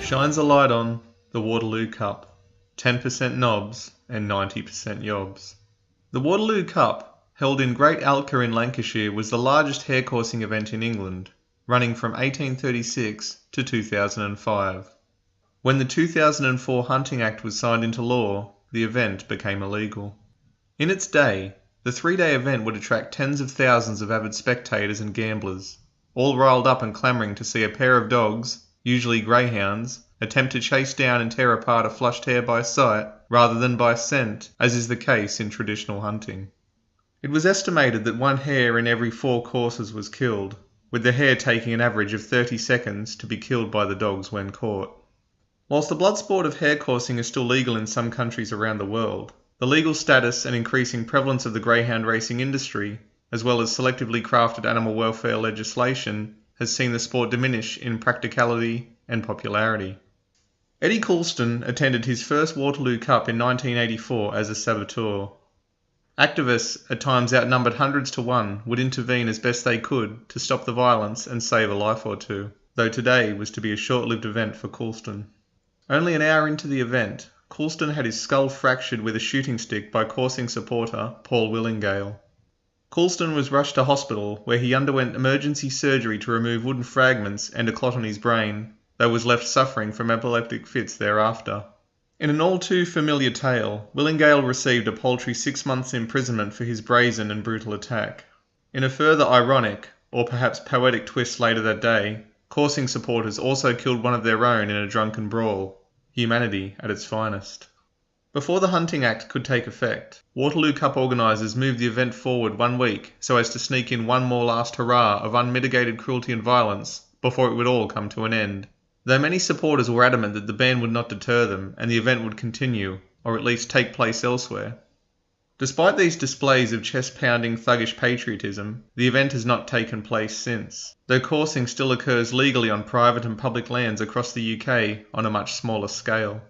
shines a light on the Waterloo Cup, 10% knobs and 90% yobs. The Waterloo Cup, held in Great Alca in Lancashire, was the largest hare coursing event in England, running from 1836 to 2005. When the 2004 Hunting Act was signed into law, the event became illegal. In its day, the three-day event would attract tens of thousands of avid spectators and gamblers, all riled up and clamouring to see a pair of dogs, usually greyhounds, attempt to chase down and tear apart a flushed hare by sight rather than by scent, as is the case in traditional hunting. It was estimated that one hare in every 4 courses was killed, with the hare taking an average of 30 seconds to be killed by the dogs when caught. Whilst the blood sport of hare coursing is still legal in some countries around the world, the legal status and increasing prevalence of the greyhound racing industry, as well as selectively crafted animal welfare legislation, has seen the sport diminish in practicality and popularity. Eddie Coulston attended his first Waterloo Cup in 1984 as a saboteur. Activists, at times outnumbered hundreds to one, would intervene as best they could to stop the violence and save a life or two, though today was to be a short-lived event for Coulston. Only an hour into the event, Coulston had his skull fractured with a shooting stick by coursing supporter Paul Willingale. Coulston was rushed to hospital, where he underwent emergency surgery to remove wooden fragments and a clot on his brain, though was left suffering from epileptic fits thereafter. In an all too familiar tale, Willingale received a paltry 6 months' imprisonment for his brazen and brutal attack. In a further ironic, or perhaps poetic twist later that day, coursing supporters also killed one of their own in a drunken brawl. Humanity at its finest. Before the Hunting Act could take effect, Waterloo Cup organisers moved the event forward 1 week so as to sneak in one more last hurrah of unmitigated cruelty and violence before it would all come to an end. Though many supporters were adamant that the ban would not deter them and the event would continue, or at least take place elsewhere. Despite these displays of chest-pounding thuggish patriotism, the event has not taken place since, though coursing still occurs legally on private and public lands across the UK on a much smaller scale.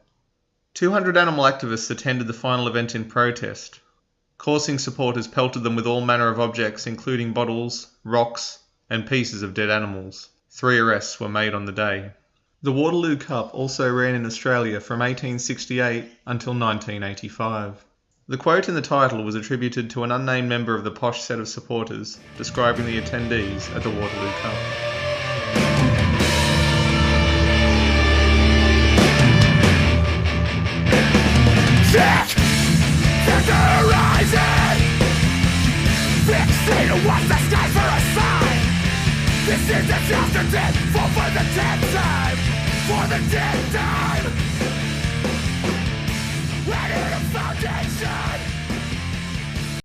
200 animal activists attended the final event in protest. Coursing supporters pelted them with all manner of objects including bottles, rocks, and pieces of dead animals. 3 arrests were made on the day. The Waterloo Cup also ran in Australia from 1868 until 1985. The quote in the title was attributed to an unnamed member of the posh set of supporters describing the attendees at the Waterloo Cup. Check! Check the horizon! Fixate to watch the sky for a sign! This is the chapter 10, fall for the 10th time! For the 10th time! Ready to foundation!